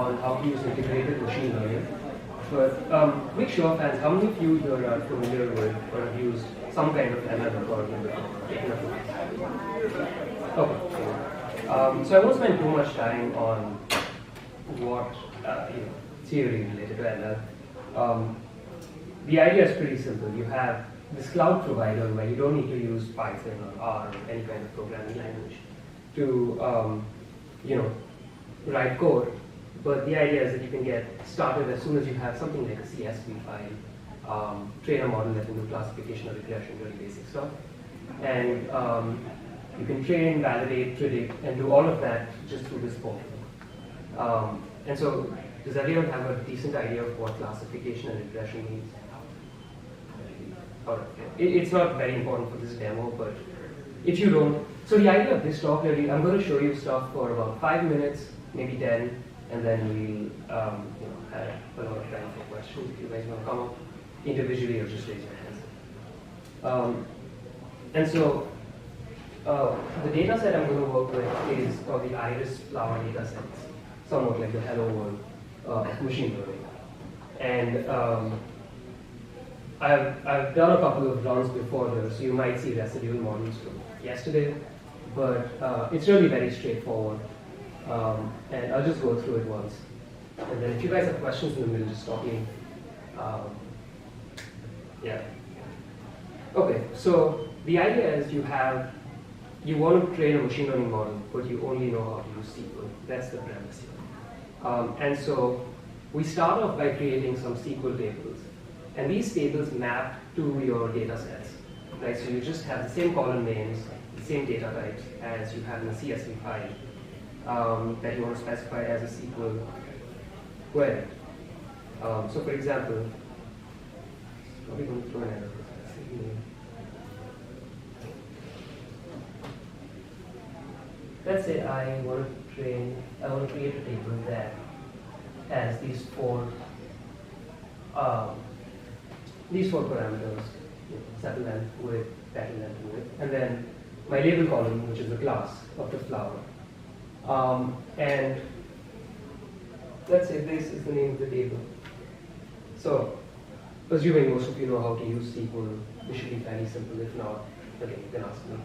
on how to use integrated machine learning. But quick show of hands, how many of you here are familiar with or have used some kind of ML algorithm before? Okay. So I won't spend too much time on what theory related to ML. The idea is pretty simple. You have this cloud provider where you don't need to use Python or R or any kind of programming language to write code. But the idea is that you can get started as soon as you have something like a CSV file, train a model that can do classification or regression, really basic stuff. And you can train, validate, predict, and do all of that just through this portal. And so, does everyone have a decent idea of what classification and regression means? It's not very important for this demo, but if you don't, so the idea of this talk really, I'm going to show you stuff for about 5 minutes, maybe 10, and then we'll have a lot of time for questions if you guys want to come up individually or just raise your hands. And so the data set I'm going to work with is called the iris flower data sets, somewhat like the hello world of machine learning. And I've done a couple of runs before this, so you might see residual models from yesterday, but it's really very straightforward. And I'll just go through it once. And then if you guys have questions in the middle, just stop me. Yeah. Okay, so the idea is you want to train a machine learning model, but you only know how to use SQL. That's the premise here. And so we start off by creating some SQL tables. And these tables map to your data sets. Right? So you just have the same column names, the same data types as you have in a CSV file that you want to specify as a SQL query. So for example, probably going to throw an error. Let's say I want to create a table that has these four parameters: settle length, width, petal length, and width, and then my label column, which is the class of the flower. And let's say this is the name of the table. So, assuming most of you know how to use SQL, this should be fairly simple. If not, again, you can ask me.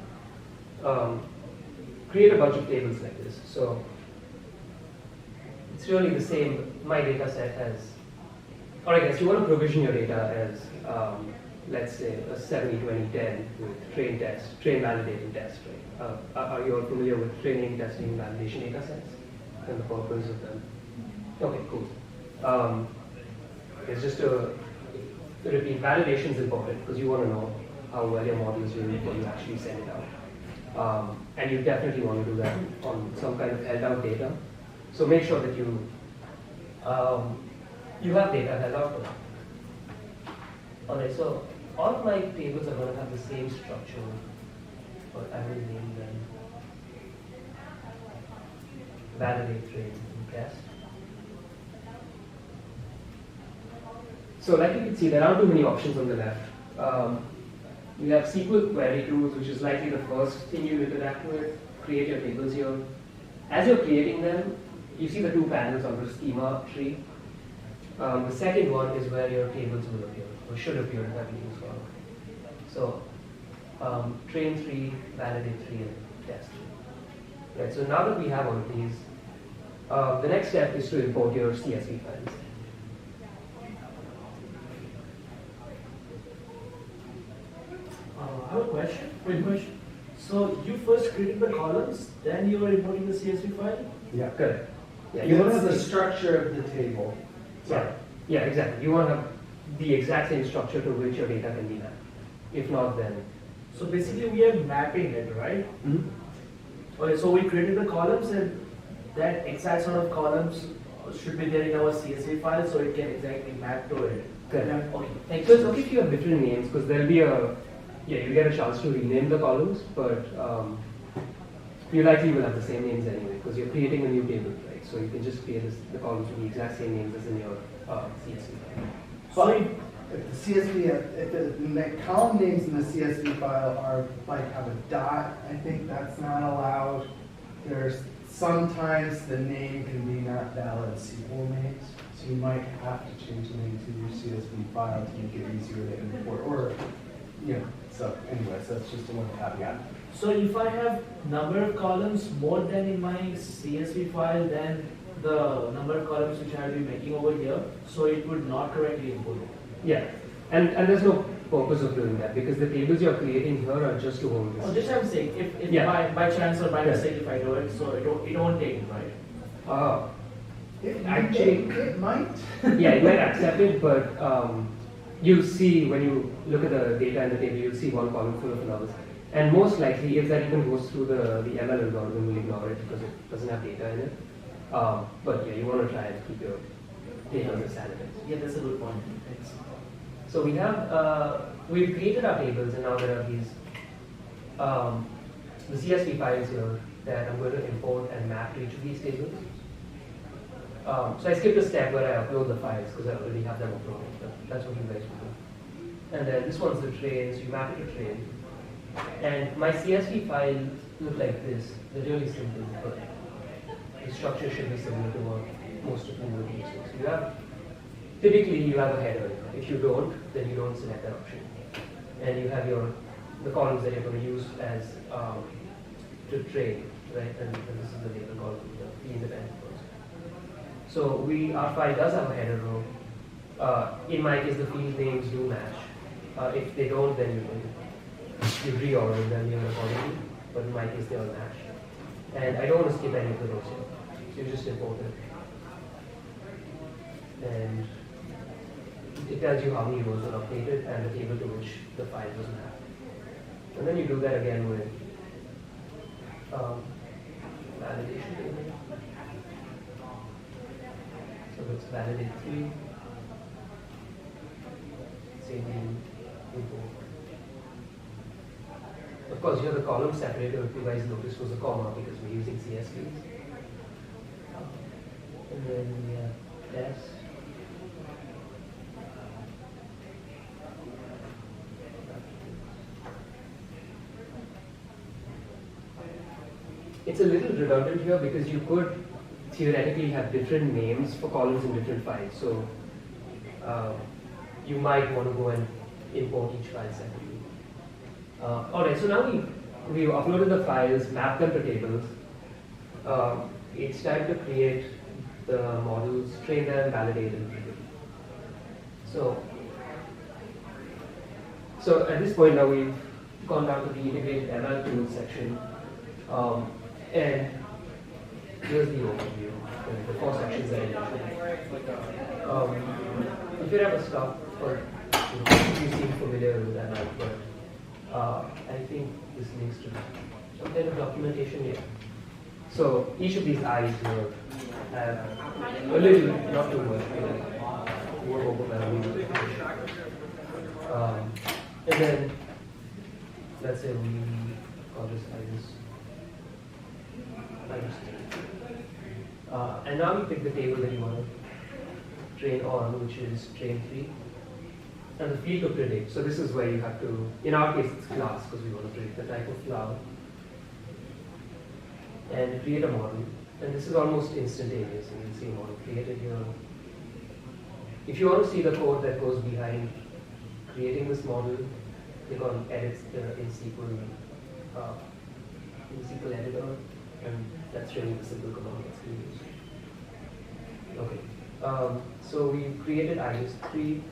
Create a bunch of tables like this. So, it's really the same. My data set has, or I guess you want to provision your data as, let's say, a 70-20-10 with train test, train validating test, right? Are you all familiar with training, testing, validation data sets and the purpose of them? Okay, cool. It's just to repeat, validation is important because you want to know how well your model is doing before you actually send it out. And you definitely want to do that on some kind of held out data. So make sure that you have data held out for that. Alright, so all of my tables are going to have the same structure, but I will name them validate, train, and test. So like you can see, there aren't too many options on the left. You have SQL query tools, which is likely the first thing you interact with. Create your tables here. As you're creating them, you see the two panels on the schema tree. The second one is where your tables will appear, or should appear if everything's wrong. So, train 3, validate 3, and test 3. Right, so now that we have all of these, the next step is to import your CSV files. I have a question. Quick question. So you first created the columns, then you are importing the CSV file? Yeah, correct. Yeah, You want to have the structure of the table. Yeah, exactly. You want to have the exact same structure to which your data can be mapped. If not, then. So basically we are mapping it, right? Mm-hmm. Okay, so we created the columns and that exact sort of columns should be there in our CSV file so it can exactly map to it. Correct. Okay, thank So you. it's okay if you have different names because there'll be you get a chance to rename the columns, but you likely will have the same names anyway because you're creating a new table, right? So you can just create the columns with the exact same names as in your CSV file. So if the CSV, if the column names in the CSV file are like have a dot, I think that's not allowed. There's sometimes the name can be not valid valid SQL names. So you might have to change the name to your CSV file to make it easier to import, or, you know, so anyways, that's just a little caveat. So if I have number of columns more than in my CSV file, then the number of columns which I will be making over here, so it would not correctly import it. Yeah, and there's no purpose of doing that because the tables you're creating here are just to hold this. Oh, just I'm saying, if Yeah. by chance or by Yeah. mistake if I do it, so it won't take it, right? Actually, It might. yeah, it might accept it, but you'll see when you look at the data in the table, you'll see one column full of numbers. And most likely, if that even goes through the ML algorithm, will ignore it because it doesn't have data in it. But yeah, you want to try and keep your data as sanitized. Yeah, that's a good point. Thanks. So we have, we've created our tables and now there are these, the CSV files here that I'm going to import and map to each of these tables. So I skipped a step where I upload the files because I already have them uploaded, but that's what you guys will do. And then this one's the train, so you map it to train. And my CSV files look like this. They're really simple, but the structure should be similar to what most of them would use. So you have, typically you have a header. If you don't, then you don't select that option. And you have the columns that you're going to use as to train, right? And this is the label column, the independent ones. So our file does have a header row. In my case, the field names do match. If they don't, then you reorder them here accordingly. But in my case, they all match. And I don't want to skip any of the rows here. So you just import it. And it tells you how many rows are updated and the table to which the file was mapped. And then you do that again with validation table. So let's validate 3. Same thing, import. Of course, here the column separator, if you guys noticed, was a comma because we're using CSVs. And then we have test. It's a little redundant here because you could theoretically have different names for columns in different files. So you might want to go and import each file separately. Alright, so now we've uploaded the files, mapped them to tables. It's time to create the models, train them, validate and preview. So at this point now we've gone down to the integrated ML tools section. And here's the overview, the 4 sections that I mentioned. If you ever stop for, you seem familiar with ML, but I think this links to some kind of documentation here. So each of these eyes here have a little, not too much, more overwhelming. And then, let's say we call this iris. And now we pick the table that you want to train on, which is train 3. And the field to predict. So this is where you have to, in our case it's class, because we want to predict the type of flower. And create a model. And this is almost instantaneous. You can see a model created here. If you want to see the code that goes behind creating this model, click on edit in SQL editor. And that's really the simple command that's being used. Okay, so we created iris 3.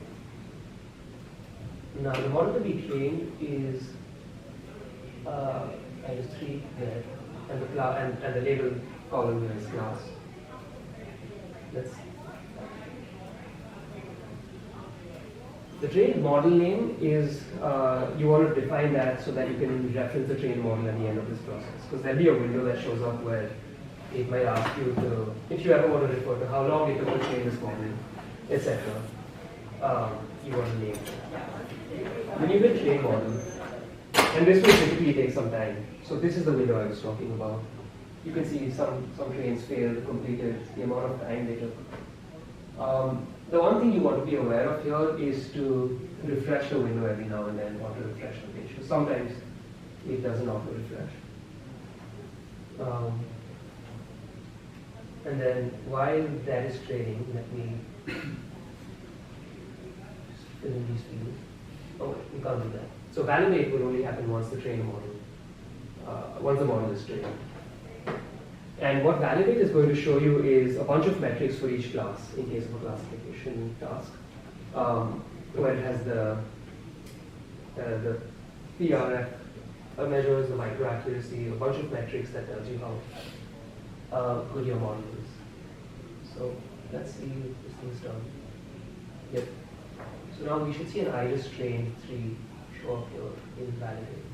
Now the model to be trained is iris 3 there, and the label column here is class. The trained model name is, you want to define that so that you can reference the trained model at the end of this process. Because there'll be a window that shows up where it might ask you to, if you ever want to refer to how long it took to train this model, etc. You want to name it. When you hit train model, and this will typically take some time. So this is the window I was talking about. You can see some trains failed, completed, the amount of time they took. The one thing you want to be aware of here is to refresh the window every now and then, auto refresh the page. So sometimes it doesn't auto refresh. And then while that is training, let me just fill in these fields. Oh, we can't do that. So validate will only happen once the trainer model, once the model is trained. And what validate is going to show you is a bunch of metrics for each class in case of a classification task, where it has the PRF measures the micro accuracy, a bunch of metrics that tells you how good your model is. So let's see if this thing's done. Yep. So now we should see an iris train 3 show up here in validate.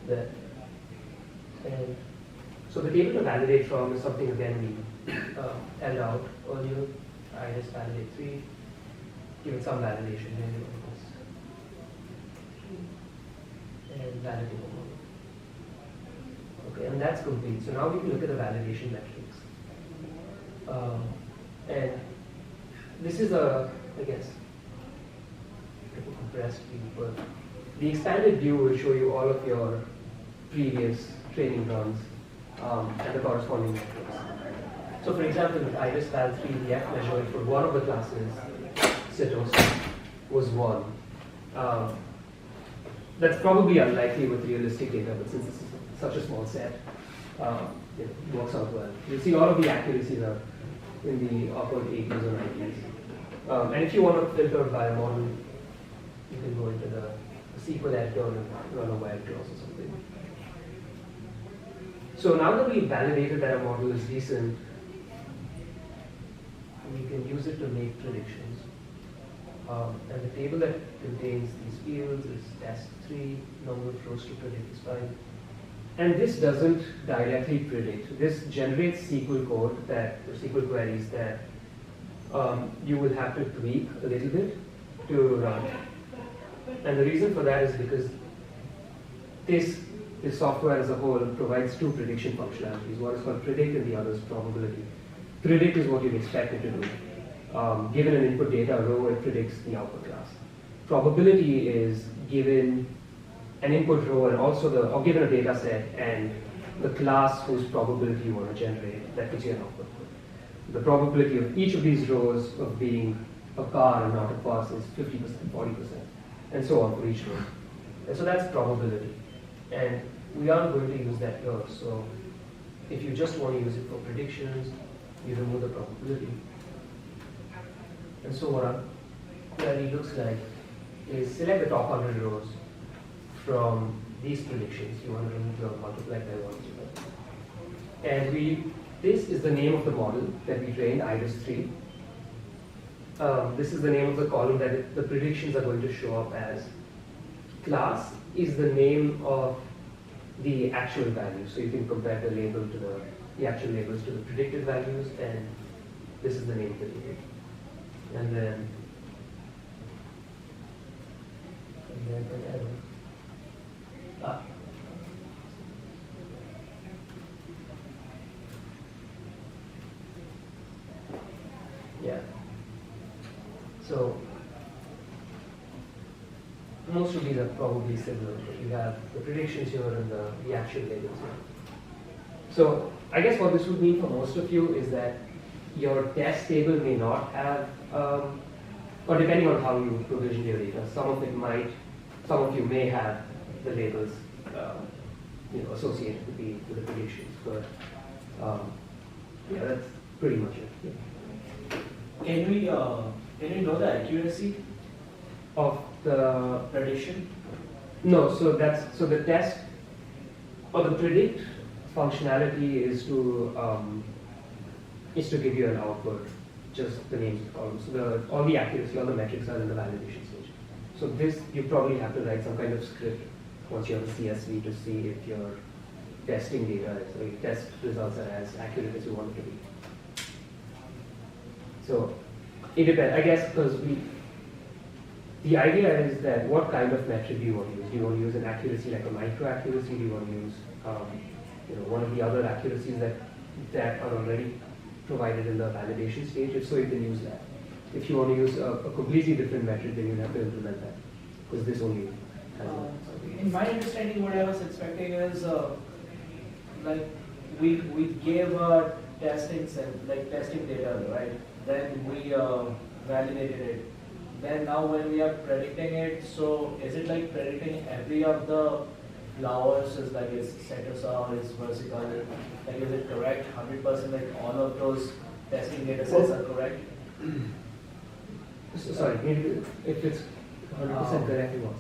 There. And so the table to validate from is something again we held out earlier. Iris validate 3, give it some validation here like this. And validate the model. Okay, and that's complete. So now we can look at the validation metrics. And this is I guess, a compressed view, but the expanded view will show you all of your previous training runs and the corresponding metrics. So for example, with iris val 3, the F measured for one of the classes, Citos, was 1. That's probably unlikely with realistic data, but since this is such a small set, it works out well. You'll see all of the accuracies are in the upper 80s or 90s. And if you want to filter by a model, you can go into the SQL editor and run a web clause or something. So now that we've validated that a model is decent, we can use it to make predictions. And the table that contains these fields is test 3, number of rows to predict is 5. And this doesn't directly predict. This generates SQL code or SQL queries that you will have to tweak a little bit to run. And the reason for that is because this software as a whole provides 2 prediction functionalities. One is called predict and the other is probability. Predict is what you'd expect it to do. Given an input data row, it predicts the output class. Probability is given an input row and also or given a data set and the class whose probability you want to generate, that gives you an output. The probability of each of these rows of being a car and not a bus is 50%, 40%, and so on for each row. And so that's probability. And we aren't going to use that here. So if you just want to use it for predictions, you remove the probability. And so what our query looks like is select the top 100 rows from these predictions. You want to remove your multiplied by 1. And this is the name of the model that we trained, iris 3. This is the name of the column that the predictions are going to show up as. Class is the name of the actual value. So you can compare the label to the actual labels to the predicted values, and this is the name of the label. And then an error. Yeah. So most of these are probably similar. You have the predictions here and the actual labels here. So I guess what this would mean for most of you is that your test table may not have, or depending on how you provision your data, some of you may have the labels associated with the predictions. But yeah, that's pretty much it. Yeah. Can we know the accuracy Of the prediction? No, so the test or the predict functionality is to give you an output, just the names of columns. So all the accuracy, all the metrics are in the validation stage. So this, you probably have to write some kind of script once you have a CSV to see if your testing data, so your test results are as accurate as you want it to be. So it depends, I guess, because the idea is that what kind of metric do you want to use? Do you want to use an accuracy like a micro accuracy? Do you want to use one of the other accuracies that are already provided in the validation stage. If so, you can use that. If you want to use a completely different method, then you have to implement that, because this only has In my understanding, what I was expecting is like we gave a testing set, like testing data, right? Then we validated it. Then now when we are predicting it, so is it like predicting every of the flowers is like is cetosol, is versicolor, like is it correct? 100% like all of those testing data sets are correct? So, sorry, maybe if it's 100% correct, it was.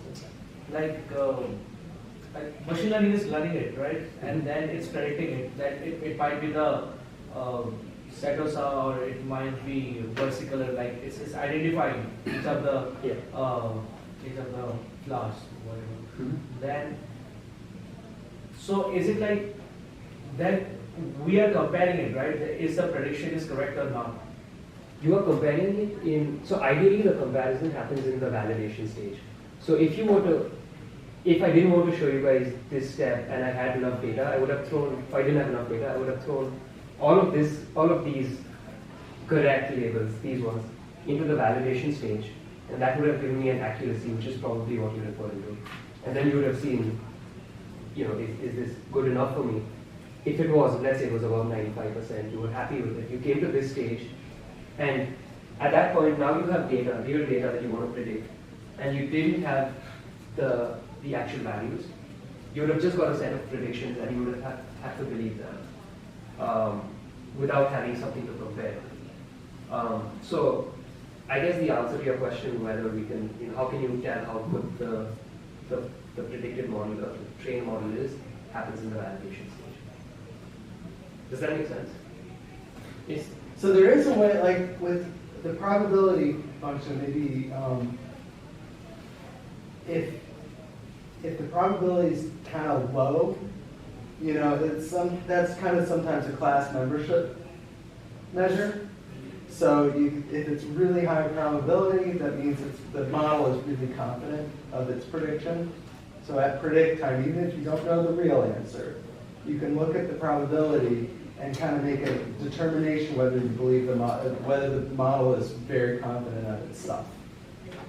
Like machine learning is learning it, right? And then it's predicting it. That it might be the cetosol or it might be versicolor. Like it's identifying each of the flowers, whatever. Then, so is it like that we are comparing it, right? Is the prediction is correct or not? You are comparing it in, so ideally the comparison happens in the validation stage. So if you were to, if I didn't want to show you guys this step and I had enough data, I would have thrown, if I didn't have enough data, I would have thrown all of these correct labels, these ones, into the validation stage. And that would have given me an accuracy, which is probably what you're referring to. And then you would have seen, you know, is this good enough for me? If it was, let's say it was above 95%, you were happy with it. You came to this stage, and at that point, now you have data, real data that you want to predict, and you didn't have the actual values. You would have just got a set of predictions, and you would have to believe them without having something to compare. So, I guess the answer to your question, whether we can, you know, how can you tell how good the predicted model or the trained model is, happens in the validation stage. Does that make sense? Yes. So there is a way, like with the probability function, maybe if the probability is kind of low, you know, that's kind of sometimes a class membership measure. So if it's really high probability, that means the model is really confident of its prediction. So at predict time, even if you don't know the real answer, you can look at the probability and kind of make a determination whether you believe whether the model is very confident of its stuff.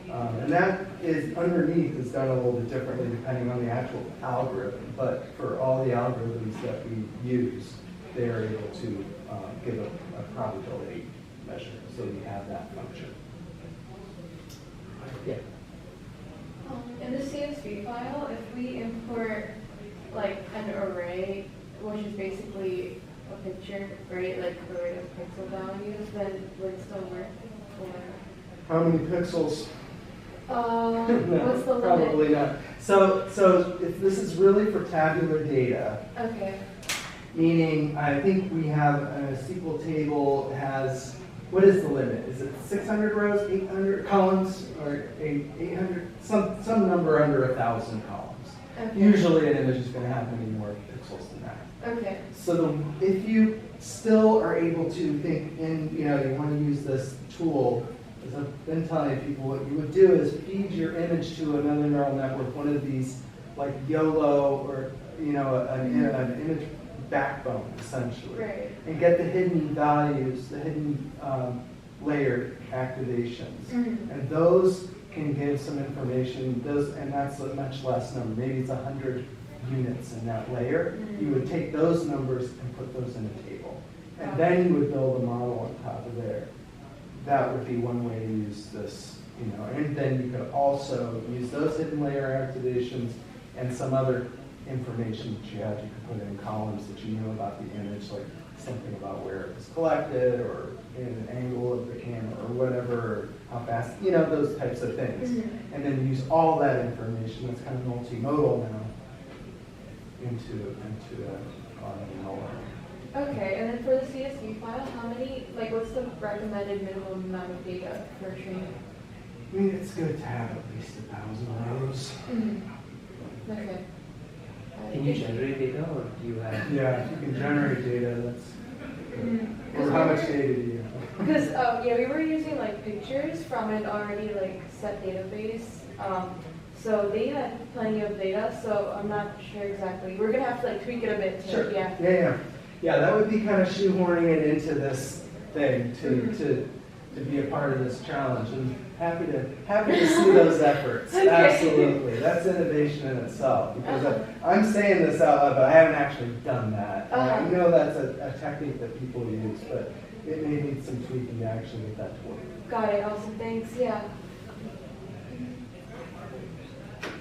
And that is underneath is done a little bit differently depending on the actual algorithm. But for all the algorithms that we use, they are able to give a probability measure. So we have that function. Yeah. In the CSV file, if we import like an array, which is basically a picture, right, like array of pixel values, then would it still work? Or How many pixels? What's the limit? Probably not. So if this is really for tabular data. Okay. Meaning, I think we have a SQL table has, what is the limit? Is it 600 rows, 800 columns, or 800, some number under 1,000 columns? Okay. Usually an image is going to have many more pixels than that. Okay. So if you still are able to think in, you know, you want to use this tool, as I've been telling people, what you would do is feed your image to another neural network, one of these like YOLO or, you know, an image backbone, essentially. Right. And get the hidden values, the hidden layered activations. Mm-hmm. And those can give some information, and that's a much less number. Maybe it's 100 units in that layer. Mm-hmm. You would take those numbers and put those in a table. And then you would build a model on top of there. That would be one way to use this, you know. And then you could also use those hidden layer activations and some other information that you had. You could put in columns that you knew about the image, like something about where it was collected or in an angle of the camera or whatever, or how fast, you know, those types of things. Mm-hmm. And then use all that information that's kind of multimodal now into ML learning. Okay, and then for the CSV file, how many, like what's the recommended minimum amount of data for training? I mean, it's good to have at least 1,000 rows. Mm-hmm. Okay. Can you generate data, or do you have? Yeah, if you can generate data, that's good. Or how much data do you have? Because yeah, we were using like pictures from an already like set database. So they had plenty of data, so I'm not sure exactly. We're gonna have to like tweak it a bit. Sure. Yeah. Yeah. Yeah, that would be kind of shoehorning it into this thing to be a part of this challenge. And happy to see those efforts. Okay. Absolutely. That's innovation in itself. Because I'm saying this out loud, but I haven't actually done that. And I know that's a technique that people use, but it may need some tweaking to actually get that to work. Got it. Awesome. Thanks. Yeah.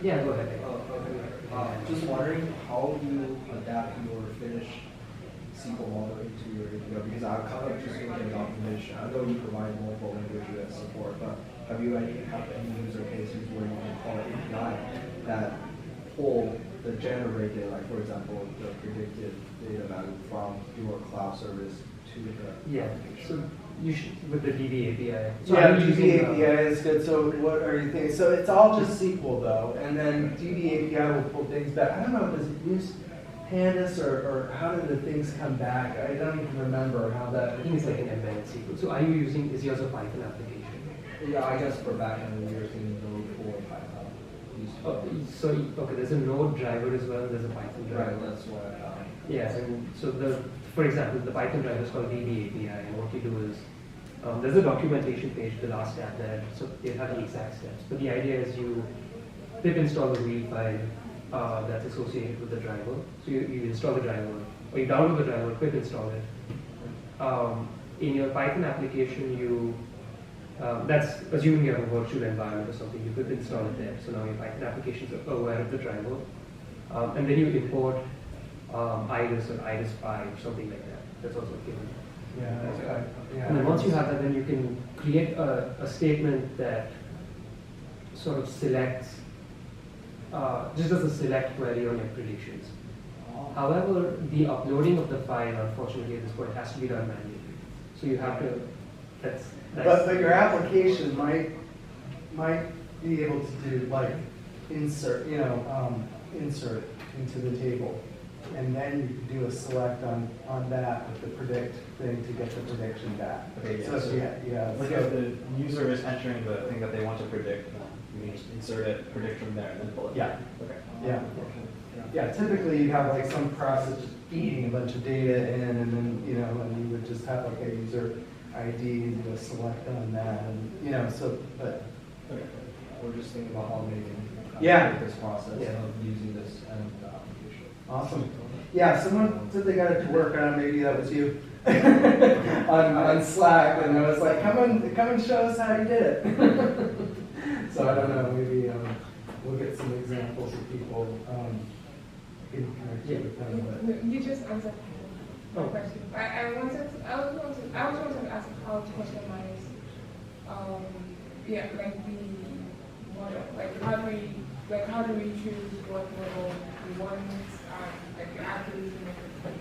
Yeah, go ahead. Just wondering how you adapt your finished SQL model into your API, because I'm kind of just looking at documentation. I know you provide multiple languages support, but have you have any user cases where you can call an API that pull the generated, like for example, the predicted data value from your cloud service to the application? So you should, with the DB API. So Yeah, I'm using, DB API is good. So what are you thinking? So it's all just SQL though, and then DB API will pull things back. I don't know, does it use Pandas or how do the things come back? I don't even remember how that. I think it's like an embedded SQL. So are you using, is yours a Python application? Yeah, I guess for backend we're using Node for Python. Oh, so, okay, there's a Node driver as well, there's a Python driver. Right, that's what I found. Yeah, and so for example, the Python driver is called DB API, and what you do is, there's a documentation page, the last tab there, so they have the exact steps. But the idea is you pip install the read file that's associated with the driver. So you install the driver, or you download the driver, pip install it. In your Python application, that's assuming you have a virtual environment or something, you pip install it there. So now your Python applications are aware of the driver. And then you import iris or iris5 or something like that. That's also given. Yeah, okay. Yeah. And then once you have that, then you can create a statement that sort of selects, just as a select query on your predictions. However, the uploading of the file, unfortunately, at this point, has to be done manually. So you have to, But your application might be able to do like insert insert into the table. And then you could do a select on that with the predict thing to get the prediction back. Okay, So like if the user is entering the thing that they want to predict, you can just insert it, predict from there, and then pull it. Yeah. Okay. Yeah. Yeah, typically you have like some process just feeding a bunch of data in, and then, and you would just have like a user ID, do a select on that, and, but. Okay. We're just thinking about automating this process of using this and the application. Awesome. Yeah, someone said they got it to work. I don't know, maybe that was you on Slack, and I was like, come and show us how you did it. So I don't know, maybe we'll get some examples of people in connection with them. But. You just answered my question. I was wanting to ask how to customize, like the model. How do we choose what model we want, like the accuracy and everything?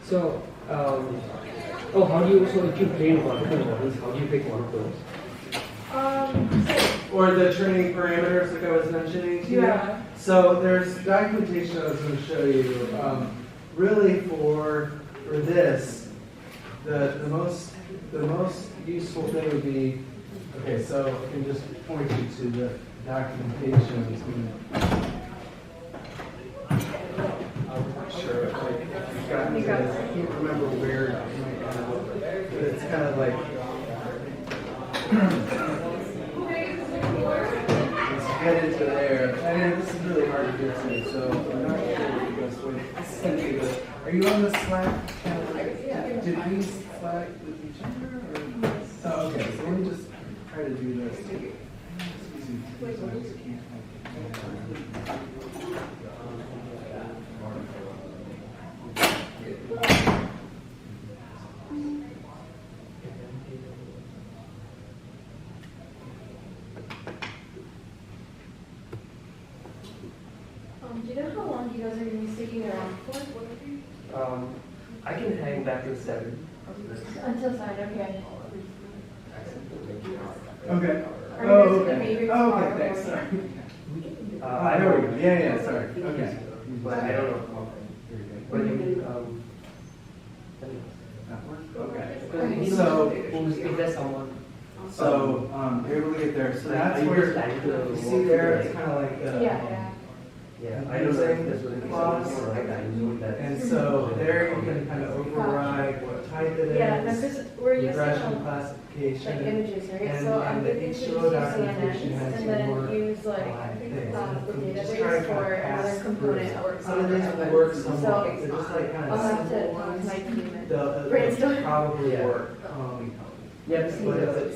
So, how do you, so if you train multiple models, how do you pick one of those? Or the training parameters, like I was mentioning to you. Yeah. So there's documentation I was going to show you. Really, for this, the most useful thing would be, okay. So I can just point you to the documentation. I'm not sure if you've gotten to this. I can't remember where it might have it, but it's kind of like. Let's get into there. I mean, this is really hard to get to, so I'm not sure what the best way to send you this. Are you on the Slack channel? Did we Slack with each other? Or? Oh, okay, so let me just try to do this. It's easy to do, so I just can't. Do you know how long you guys are going to be sticking around for? I can hang back to 7. Until 7, okay. Okay. Are you Oh, guys okay. behaving Oh, tomorrow okay, thanks. Sorry. I There we don't go. Yeah, sorry. Okay. but I don't know. But you can, Okay. So, if there's someone. you're able to get there. So that's Are you where, just planning to you see there, it's kind of like, Yeah. Yeah, I don't know if this will be clause. something right time zone that. And so there you can kind of override what type it Yeah, no, is, 'cause we're using regression like classification. images, right? And- So I'm and the thinking to HTML use documentation CNNs has and more then use like things. the Just try to database kind of for pass another component through. or Some of these will something. work, some So won't. They're just like kind I'll of have to simple talk to ones. my team and They'll brainstorm. probably Yeah. work. Yeah, But if it's